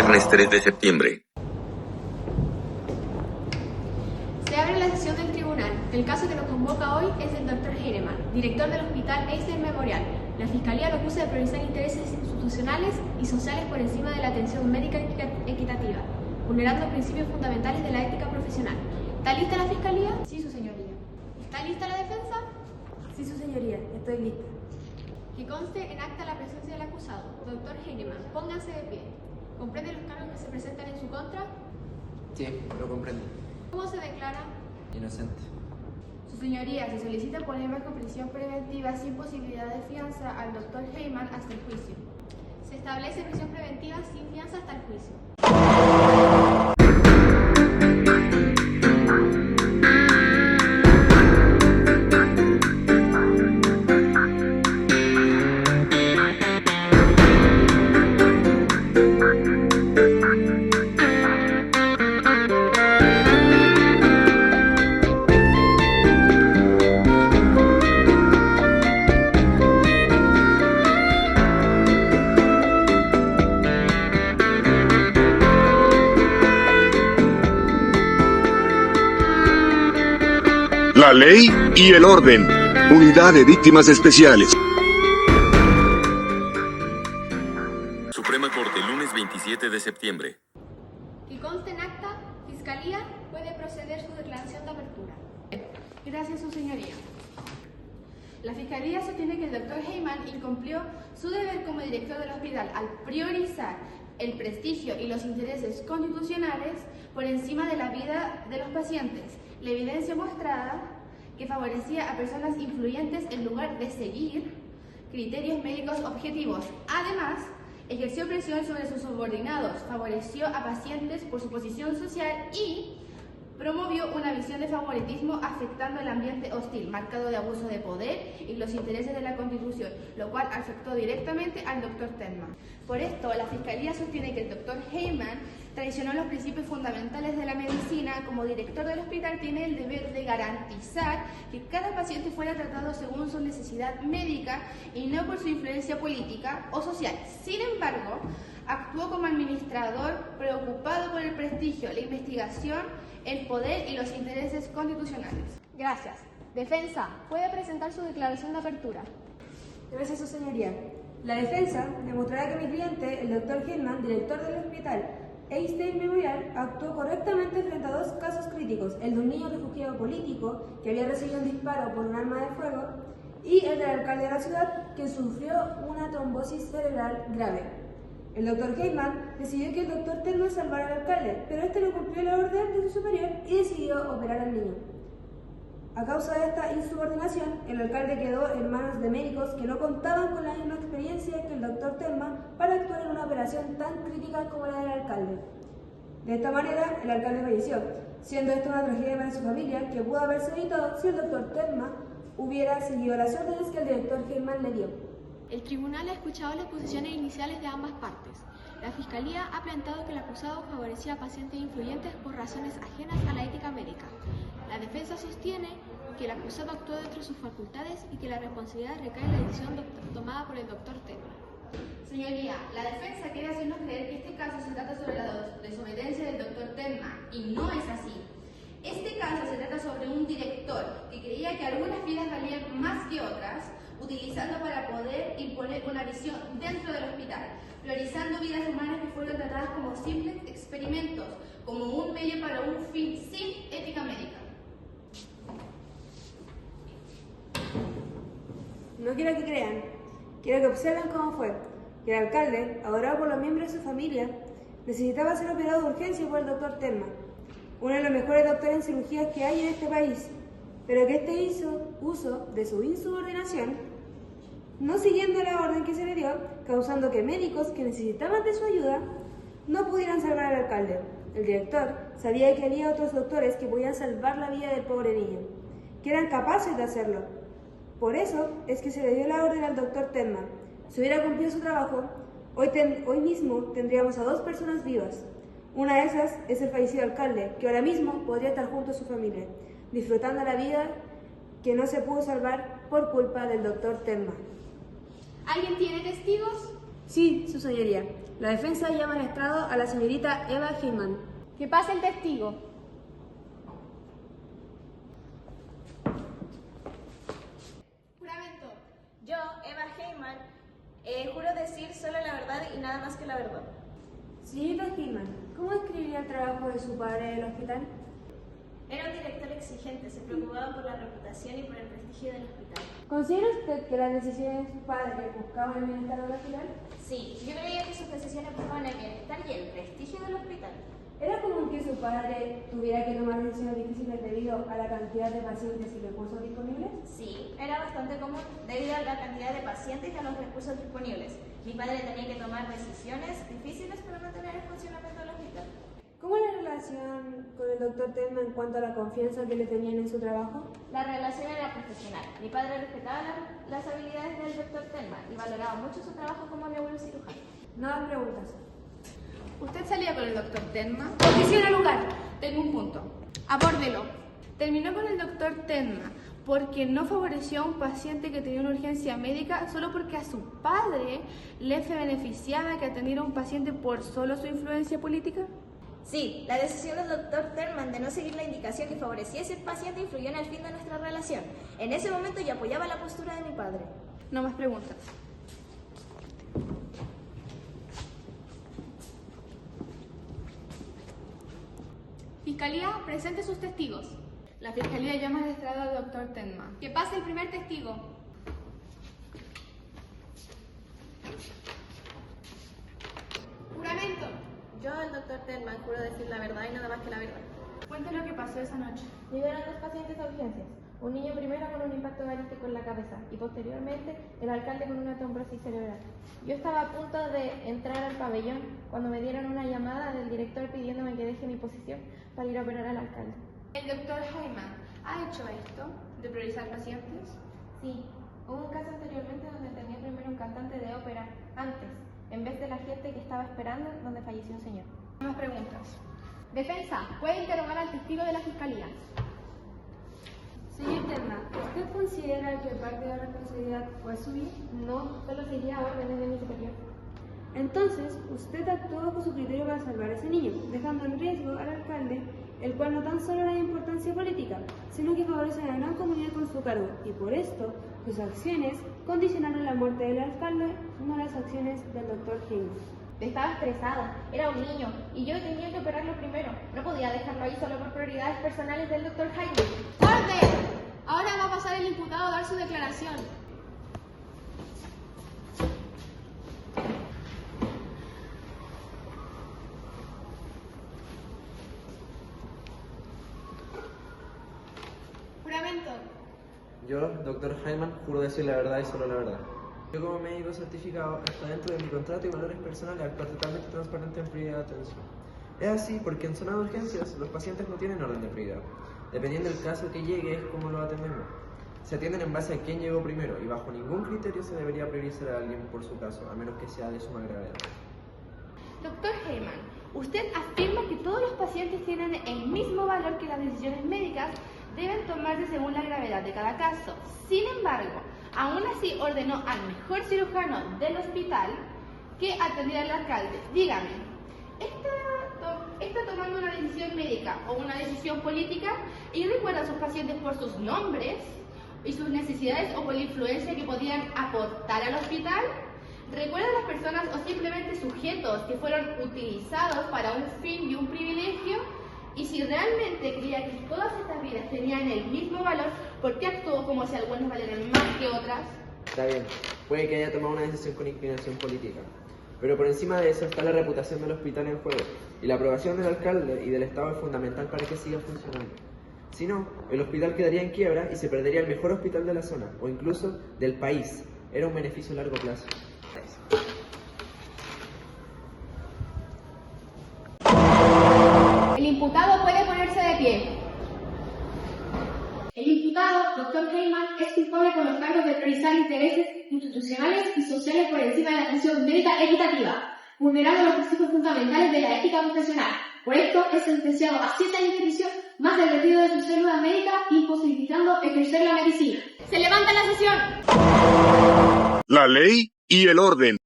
viernes 3 de septiembre. Se abre la sesión del tribunal. El caso que nos convoca hoy es del Dr. Heinemann, director del Hospital Einstein Memorial. La Fiscalía lo acusa de priorizar intereses institucionales y sociales por encima de la atención médica equitativa, vulnerando principios fundamentales de la ética profesional. ¿Está lista la Fiscalía? Sí, su señoría. ¿Está lista la defensa? Sí, su señoría, estoy lista. Que conste en acta la presencia del acusado, Dr. Heinemann. Pónganse de pie. ¿Comprende los cargos que se presentan en su contra? Sí, lo comprendo. ¿Cómo se declara? Inocente. Su señoría, se solicita poner bajo prisión preventiva sin posibilidad de fianza al Dr. Heinemann hasta el juicio. Se establece prisión preventiva sin fianza hasta el juicio. La ley y el orden. Unidad de Víctimas Especiales. Suprema Corte, lunes 27 de septiembre. Que conste en acta, Fiscalía puede proceder su declaración de apertura. Gracias, su señoría. La Fiscalía sostiene que el Dr. Heinemann incumplió su deber como director del hospital al priorizar el prestigio y los intereses constitucionales por encima de la vida de los pacientes. La evidencia mostrada que favorecía a personas influyentes en lugar de seguir criterios médicos objetivos. Además, ejerció presión sobre sus subordinados, favoreció a pacientes por su posición social y promovió una visión de favoritismo afectando el ambiente hostil, marcado de abuso de poder y los intereses de la Constitución, lo cual afectó directamente al Dr. Heinemann. Por esto, la Fiscalía sostiene que el Dr. Heinemann traicionó los principios fundamentales de la medicina. Como director del hospital tiene el deber de garantizar que cada paciente fuera tratado según su necesidad médica y no por su influencia política o social. Sin embargo, actuó como administrador preocupado por el prestigio, la investigación, el poder y los intereses constitucionales. Gracias. Defensa, puede presentar su declaración de apertura. Gracias, su señoría. La defensa demostrará que mi cliente, el Dr. Heinemann, director del hospital Einstein Memorial, actuó correctamente frente a dos casos críticos, el de un niño refugiado político que había recibido un disparo por un arma de fuego y el del alcalde de la ciudad que sufrió una trombosis cerebral grave. El Dr. Heinemann decidió que el Dr. Heinemann salvara al alcalde, pero este no cumplió la orden de su superior y decidió operar al niño. A causa de esta insubordinación, el alcalde quedó en manos de médicos que no contaban con la misma experiencia que el Dr. Heinemann para actuar en una operación tan crítica como la del alcalde. De esta manera, el alcalde falleció, siendo esto una tragedia para su familia que pudo haberse evitado si el Dr. Heinemann hubiera seguido las órdenes que el director Heinemann le dio. El tribunal ha escuchado las posiciones iniciales de ambas partes. La Fiscalía ha planteado que el acusado favorecía a pacientes influyentes por razones ajenas a la ética médica. La defensa sostiene que el acusado actuó dentro de sus facultades y que la responsabilidad recae en la decisión tomada por el Dr. Heinemann. Señoría, la defensa quiere hacernos creer que este caso se trata sobre la desobediencia del Dr. Heinemann y no es así. Este caso se trata sobre un director que creía que algunas vidas valían más que otras, utilizando para poder imponer una visión dentro del hospital, priorizando vidas humanas que fueron tratadas como simples experimentos, como un medio para un fin sin ética médica. No quiero que crean, quiero que observen cómo fue, que el alcalde, adorado por los miembros de su familia, necesitaba ser operado de urgencia por el Dr. Heinemann, uno de los mejores doctores en cirugías que hay en este país, pero que este hizo uso de su insubordinación, no siguiendo la orden que se le dio, causando que médicos que necesitaban de su ayuda no pudieran salvar al alcalde. El director sabía que había otros doctores que podían salvar la vida del pobre niño, que eran capaces de hacerlo. Por eso es que se le dio la orden al Dr. Heinemann. Si hubiera cumplido su trabajo, hoy mismo tendríamos a 2 personas vivas. Una de esas es el fallecido alcalde, que ahora mismo podría estar junto a su familia, disfrutando la vida que no se pudo salvar por culpa del Dr. Heinemann. ¿Alguien tiene testigos? Sí, su señoría. La defensa llama al estrado a la señorita Eva Heyman. Que pase el testigo. Juramento. Yo, Eva Heyman, juro decir solo la verdad y nada más que la verdad. Señorita Heyman, ¿cómo describiría el trabajo de su padre en el hospital? Era un director exigente, se preocupaba por la reputación y por el prestigio del hospital. ¿Considera usted que las decisiones de su padre buscaban el bienestar del hospital? Sí, yo creía que sus decisiones buscaban el bienestar y el prestigio del hospital. ¿Era común que su padre tuviera que tomar decisiones difíciles debido a la cantidad de pacientes y recursos disponibles? Sí, era bastante común debido a la cantidad de pacientes y a los recursos disponibles. Mi padre tenía que tomar decisiones difíciles para mantener el funcionamiento del hospital. ¿Cómo es la relación con el doctor Telma en cuanto a la confianza que le tenían en su trabajo? La relación era profesional. Mi padre respetaba las habilidades del doctor Telma y valoraba mucho su trabajo como neurocirujano. No más preguntas. ¿Usted salía con el doctor Tenma? Oficina lugar. Tengo un punto. Abórdelo. Terminó con el doctor Tenma porque no favoreció a un paciente que tenía una urgencia médica solo porque a su padre le se beneficiaba que atendiera a un paciente por solo su influencia política. Sí, la decisión del doctor Terman de no seguir la indicación que favoreciese al paciente influyó en el fin de nuestra relación. En ese momento yo apoyaba la postura de mi padre. No más preguntas. Fiscalía, presente sus testigos. La Fiscalía llama al estrado al doctor Tenma. Que pase el primer testigo. Juramento. Yo, el doctor Terman, juro decir la verdad y nada más que la verdad. Cuente lo que pasó esa noche. Llegaron dos pacientes a urgencias. Un niño primero con un impacto balístico en la cabeza y posteriormente el alcalde con una trombosis cerebral. Yo estaba a punto de entrar al pabellón cuando me dieron una llamada del director pidiéndome que deje mi posición para ir a operar al alcalde. El doctor Heyman ha hecho esto de priorizar pacientes. Sí, hubo un caso anteriormente donde tenía primero un cantante de ópera antes, en vez de la gente que estaba esperando donde falleció un señor. No más preguntas. Defensa, puede interrogar al testigo de la Fiscalía. Señor Telma, ¿usted considera que parte de la responsabilidad fue suya? No, solo seguía órdenes de mi superior. Entonces, usted actuó bajo su criterio para salvar a ese niño, dejando en riesgo al alcalde, el cual no tan solo era de importancia política, sino que favorece a la gran comunidad con su cargo, y por esto, sus acciones condicionaron la muerte del alcalde, no las acciones del doctor Heyman. Estaba estresado, era un niño y yo tenía que operarlo primero. No podía dejarlo ahí solo por prioridades personales del doctor Heyman. ¡Orden! Ahora va a pasar el imputado a dar su declaración. Juramento. Yo, doctor Heyman, juro decir la verdad y solo la verdad. Yo como médico certificado está dentro de mi contrato y valores personales actuar totalmente transparente en prioridad de atención. Es así porque en zona de urgencias los pacientes no tienen orden de prioridad. Dependiendo del caso que llegue es como lo atendemos. Se atienden en base a quién llegó primero y bajo ningún criterio se debería priorizar a alguien por su caso, a menos que sea de suma gravedad. Doctor Heyman, usted afirma que todos los pacientes tienen el mismo valor, que las decisiones médicas deben tomarse según la gravedad de cada caso. Sin embargo, aún así ordenó al mejor cirujano del hospital que atendiera al alcalde. Dígame, ¿está tomando una decisión médica o una decisión política y recuerda a sus pacientes por sus nombres y sus necesidades o por la influencia que podían aportar al hospital? ¿Recuerda a las personas o simplemente sujetos que fueron utilizados para un fin y un privilegio? Y si realmente creía que todas estas vidas tenían el mismo valor, ¿por qué actuó como si algunas valieran más que otras? Está bien, puede que haya tomado una decisión con inclinación política, pero por encima de eso está la reputación del hospital en juego, y la aprobación del alcalde y del Estado es fundamental para que siga funcionando. Si no, el hospital quedaría en quiebra y se perdería el mejor hospital de la zona, o incluso del país. Era un beneficio a largo plazo. El imputado puede ponerse de pie. El imputado, doctor Heyman, es culpable con los cargos de priorizar intereses institucionales y sociales por encima de la atención médica equitativa, vulnerando los principios fundamentales de la ética profesional. Por esto, es sentenciado a 7 años de prisión más el retiro de su célula médica, imposibilitando ejercer la medicina. ¡Se levanta la sesión! La ley y el orden.